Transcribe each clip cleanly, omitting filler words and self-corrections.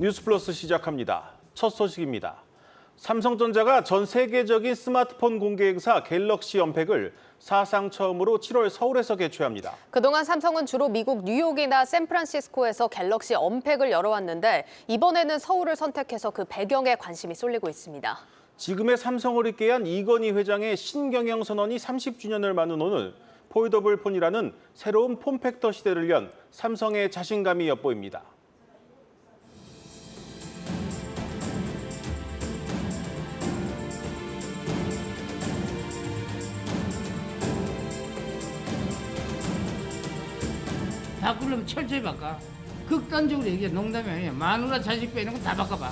뉴스플러스 시작합니다. 첫 소식입니다. 삼성전자가 전 세계적인 스마트폰 공개 행사 갤럭시 언팩을 사상 처음으로 7월 서울에서 개최합니다. 그동안 삼성은 주로 미국 뉴욕이나 샌프란시스코에서 갤럭시 언팩을 열어왔는데 이번에는 서울을 선택해서 그 배경에 관심이 쏠리고 있습니다. 지금의 삼성을 있게 한 이건희 회장의 신경영 선언이 30주년을 맞는 오늘 폴더블 폰이라는 새로운 폼팩터 시대를 연 삼성의 자신감이 엿보입니다. 바꾸려면 철저히 바꿔. 극단적으로 얘기해. 농담이 아니야. 마누라 자식 빼는 거 다 바꿔봐.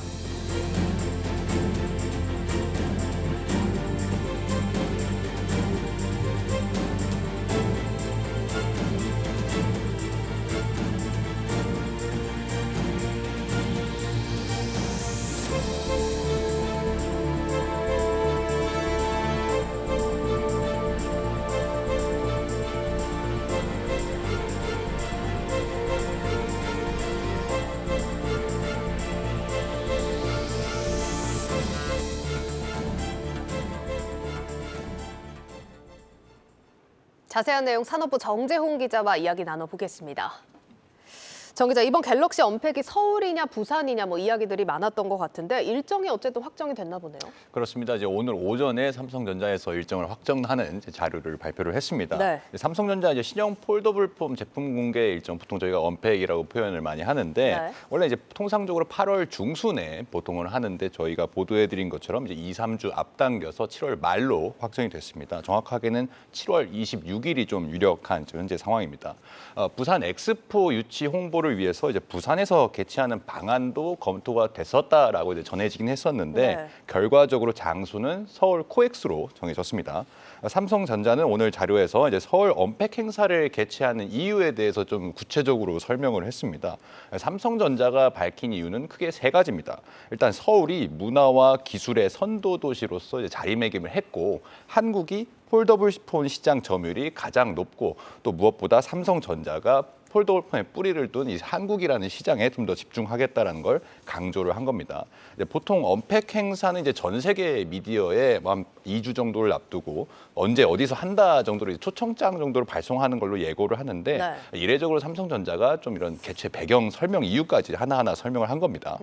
자세한 내용 산업부 정재홍 기자와 이야기 나눠보겠습니다. 정 기자, 이번 갤럭시 언팩이 서울이냐 부산이냐 이야기들이 많았던 것 같은데 일정이 어쨌든 확정이 됐나 보네요. 그렇습니다. 이제 오늘 오전에 삼성전자에서 일정을 확정하는 자료를 발표를 했습니다. 네. 삼성전자 이제 신형 폴더블 폼 제품 공개 일정, 보통 저희가 언팩이라고 표현을 많이 하는데 네. 원래 이제 통상적으로 8월 중순에 보통은 하는데 저희가 보도해드린 것처럼 이제 2, 3주 앞당겨서 7월 말로 확정이 됐습니다. 정확하게는 7월 26일이 좀 유력한 현재 상황입니다. 부산 엑스포 유치 홍보를 위해서 이제 부산에서 개최하는 방안도 검토가 됐었다라고 이제 전해지긴 했었는데 네. 결과적으로 장소는 서울 코엑스로 정해졌습니다. 삼성전자는 오늘 자료에서 이제 서울 언팩 행사를 개최하는 이유에 대해서 좀 구체적으로 설명을 했습니다. 삼성전자가 밝힌 이유는 크게 세 가지입니다. 일단 서울이 문화와 기술의 선도 도시로서 이제 자리매김을 했고 한국이 폴더블 폰 시장 점유율이 가장 높고 또 무엇보다 삼성전자가 폴더블 폰에 뿌리를 둔 이 한국이라는 시장에 좀 더 집중하겠다라는 걸 강조를 한 겁니다. 보통 언팩 행사는 이제 전 세계 미디어에 한 2주 정도를 앞두고 언제 어디서 한다 정도로 초청장 정도를 발송하는 걸로 예고를 하는데 네. 이례적으로 삼성전자가 좀 이런 개최 배경 설명 이유까지 하나하나 설명을 한 겁니다.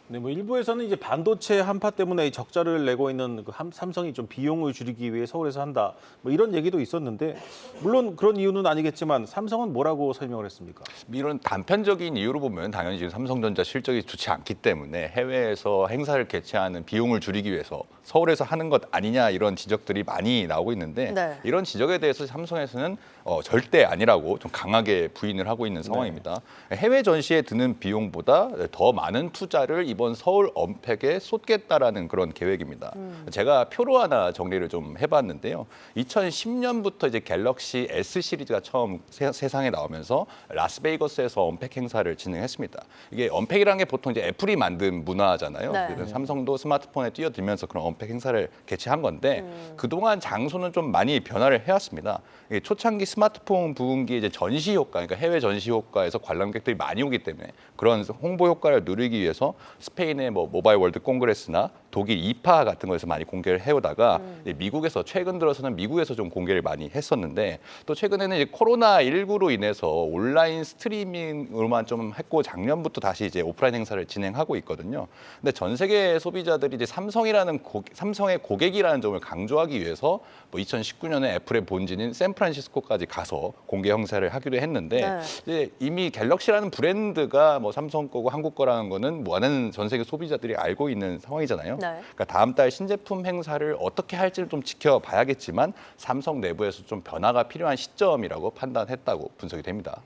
네, 일부에서는 이제 반도체 한파 때문에 적자를 내고 있는 삼성이 좀 비용을 줄이기 위해 서울에서 한다. 이런 얘기도 있었는데 물론 그런 이유는 아니겠지만 삼성은 뭐라고 설명을 했습니까? 이런 단편적인 이유로 보면 당연히 지금 삼성전자 실적이 좋지 않기 때문에 해외에서 행사를 개최하는 비용을 줄이기 위해서 서울에서 하는 것 아니냐 이런 지적들이 많이 나오고 있는데 네. 이런 지적에 대해서 삼성에서는 절대 아니라고 좀 강하게 부인을 하고 있는 상황입니다. 해외 전시에 드는 비용보다 더 많은 투자를 이번 서울 언팩에 쏟겠다라는 그런 계획입니다. 제가 표로 하나 정리를 좀 해봤는데요. 2010년부터 이제 갤럭시 S 시리즈가 처음 세상에 나오면서 라스베이거스에서 언팩 행사를 진행했습니다. 이게 언팩이라는 게 보통 이제 애플이 만든 문화잖아요. 네. 삼성도 스마트폰에 뛰어들면서 그런 언팩 행사를 개최한 건데 그동안 장소는 좀 많이 변화를 해왔습니다. 초창기 스마트폰 부흥기 이제 전시 효과, 그러니까 해외 전시 효과에서 관람객들이 많이 오기 때문에 그런 홍보 효과를 누리기 위해서 스페인의 모바일 월드 콩그레스나 독일 이파 같은 거에서 많이 공개를 해오다가 미국에서 최근 들어서는 미국에서 좀 공개를 많이 했었는데 또 최근에는 이제 코로나19로 인해서 온라인 스트리밍으로만 좀 했고 작년부터 다시 이제 오프라인 행사를 진행하고 있거든요. 근데 전 세계 소비자들이 이제 삼성의 고객이라는 점을 강조하기 위해서 2019년에 애플의 본진인 샌프란시스코까지 가서 공개 행사를 하기로 했는데 네. 이제 이미 갤럭시라는 브랜드가 삼성 거고 한국 거라는 거는 많은 전 세계 소비자들이 알고 있는 상황이잖아요. 네. 그러니까 다음 달 신제품 행사를 어떻게 할지를 좀 지켜봐야겠지만 삼성 내부에서 좀 변화가 필요한 시점이라고 판단했다고 분석이 됩니다.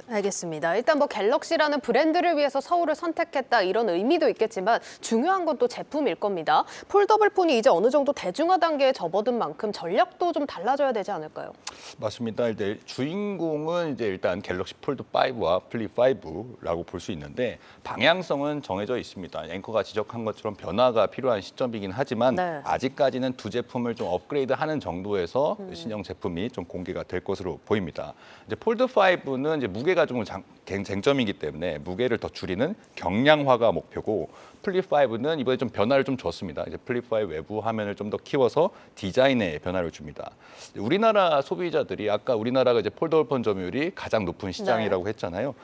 알겠습니다. 일단 갤럭시라는 브랜드를 위해서 서울을 선택했다 이런 의미도 있겠지만 중요한 건 또 제품일 겁니다. 폴더블 폰이 이제 어느 정도 대중화 단계에 접어든 만큼 전략도 좀 달라져야 되지 않을까요? 맞습니다. 이제 주인공은 이제 일단 갤럭시 폴드 5와 플립 5라고 볼 수 있는데 방향성은 정해져 있습니다. 앵커가 지적한 것처럼 변화가 필요한 시점이긴 하지만 네. 아직까지는 두 제품을 좀 업그레이드하는 정도에서 신형 제품이 좀 공개가 될 것으로 보입니다. 이제 폴드 5는 이제 무게가 무게가 좀 쟁점이기 때문에 무게를 더 줄이는 경량화가 목표고 플립 5는 이번에 좀 변화를 좀 줬습니다. 이제 플립 5 외부 화면을 좀 더 키워서 디자인에 변화를 줍니다. 우리나라 소비자들이 아까 우리나라가 이제 폴더블 폰 점유율이 가장 높은 시장이라고 했잖아요.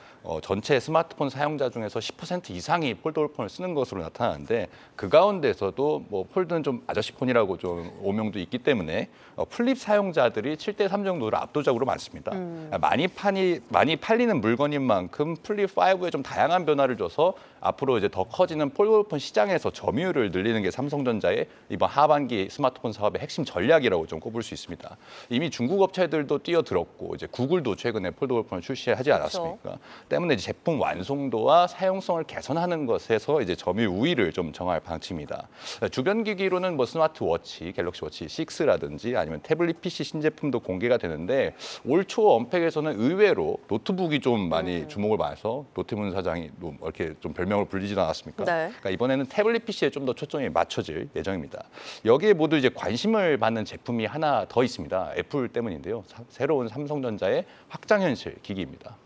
전체 스마트폰 사용자 중에서 10% 이상이 폴더블 폰을 쓰는 것으로 나타나는데 그 가운데서도 뭐 폴드는 좀 아저씨 폰이라고 좀 오명도 있기 때문에 플립 사용자들이 7대3 정도로 압도적으로 많습니다. 많이 팔리는 물건인 만큼 플립 5에 좀 다양한 변화를 줘서 앞으로 이제 더 커지는 폴더블 폰 시장에서 점유율을 늘리는 게 삼성전자의 이번 하반기 스마트폰 사업의 핵심 전략이라고 좀 꼽을 수 있습니다. 이미 중국 업체들도 뛰어들었고 이제 구글도 최근에 폴더블 폰을 출시하지 않았습니까? 때문에 이제 제품 완성도와 사용성을 개선하는 것에서 이제 점유율 우위를 좀 정할 방침이다. 주변 기기로는 뭐 스마트워치, 갤럭시 워치 6라든지 아니면 태블릿 PC 신제품도 공개가 되는데 올 초 언팩에서는 의외로 노트북이 좀 많이 주목을 받아서 노태문 사장이 이렇게 좀 별명을 불리지도 않았습니까? 네. 그러니까 이번에는 태블릿 PC에 좀 더 초점이 맞춰질 예정입니다. 여기에 모두 이제 관심을 받는 제품이 하나 더 있습니다. 애플 때문인데요. 새로운 삼성전자의 확장현실 기기입니다.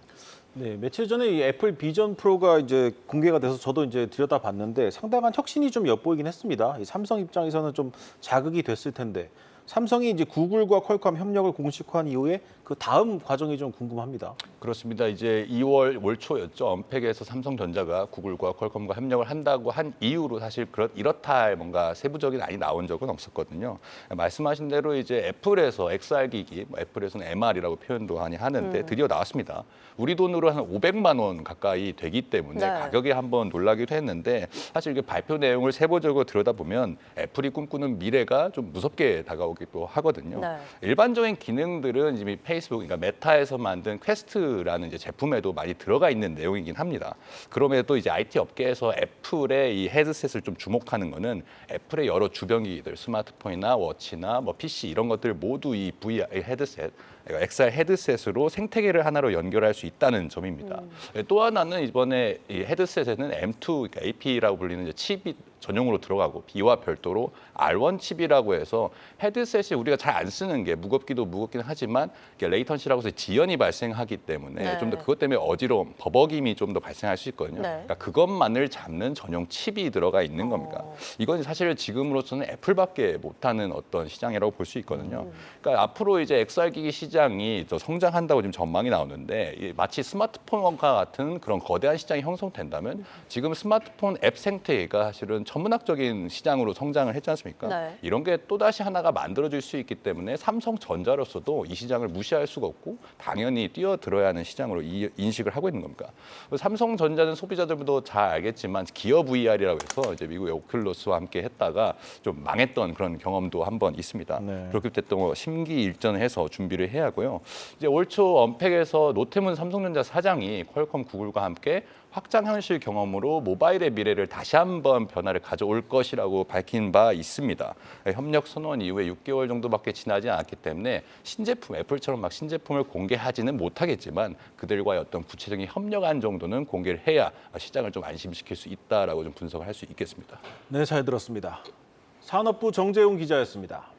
네, 며칠 전에 이 애플 비전 프로가 이제 공개가 돼서 저도 이제 들여다봤는데 상당한 혁신이 좀 엿보이긴 했습니다. 이 삼성 입장에서는 좀 자극이 됐을 텐데 삼성이 이제 구글과 퀄컴 협력을 공식화한 이후에 그 다음 과정이 좀 궁금합니다. 그렇습니다. 이제 2월 올 초였죠. 언팩에서 삼성전자가 구글과 퀄컴과 협력을 한다고 한 이후로 사실 이렇다 할 뭔가 세부적인 안이 나온 적은 없었거든요. 말씀하신 대로 이제 애플에서 XR 기기, 애플에서는 MR이라고 표현도 많이 하는데 드디어 나왔습니다. 우리 돈으로 한 500만 원 가까이 되기 때문에 네. 가격에 한번 놀라기도 했는데 사실 이게 발표 내용을 세부적으로 들여다보면 애플이 꿈꾸는 미래가 좀 무섭게 다가오기도 하거든요. 네. 일반적인 기능들은 이미 페이스북, 그러니까 메타에서 만든 퀘스트라는 이제 제품에도 많이 들어가 있는 내용이긴 합니다. 그럼에도 이제 IT 업계에서 애플의 이 헤드셋을 좀 주목하는 거는 애플의 여러 주변 기기들, 스마트폰이나 워치나 뭐 PC 이런 것들 모두 이 VR 헤드셋, XR 헤드셋으로 생태계를 하나로 연결할 수 있다는 점입니다. 또 하나는 이번에 이 헤드셋에는 M2, 그러니까 AP라고 불리는 이제 칩이 전용으로 들어가고 B와 별도로 R1 칩이라고 해서 헤드셋이 우리가 잘 안 쓰는 게 무겁기도 무겁긴 하지만 레이턴시라고 해서 지연이 발생하기 때문에 네. 좀 더 그것 때문에 어지러움, 버벅임이 좀 더 발생할 수 있거든요. 네. 그러니까 그것만을 잡는 전용 칩이 들어가 있는 겁니다. 이건 사실 지금으로서는 애플밖에 못하는 어떤 시장이라고 볼 수 있거든요. 그러니까 앞으로 이제 XR 기기 시장이 더 성장한다고 지금 전망이 나오는데 마치 스마트폰과 같은 그런 거대한 시장이 형성된다면 지금 스마트폰 앱 생태계가 사실은 천문학적인 시장으로 성장을 했지 않습니까? 네. 이런 게 또다시 하나가 만들어질 수 있기 때문에 삼성전자로서도 이 시장을 무시할 수가 없고 당연히 뛰어들어야 하는 시장으로 인식을 하고 있는 겁니다. 삼성전자는 소비자들도 잘 알겠지만 기어 VR이라고 해서 이제 미국의 오큘러스와 함께 했다가 좀 망했던 그런 경험도 한번 있습니다. 네. 그렇기 때문에 심기일전해서 준비를 해야 하고요. 이제 올 초 언팩에서 노태문 삼성전자 사장이 퀄컴 구글과 함께 확장 현실 경험으로 모바일의 미래를 다시 한번 변화를 가져올 것이라고 밝힌 바 있습니다. 협력 선언 이후에 6개월 정도밖에 지나지 않았기 때문에 신제품, 애플처럼 막 신제품을 공개하지는 못하겠지만 그들과의 어떤 구체적인 협력안 정도는 공개를 해야 시장을 좀 안심시킬 수 있다라고 좀 분석을 할 수 있겠습니다. 네, 잘 들었습니다. 산업부 정재용 기자였습니다.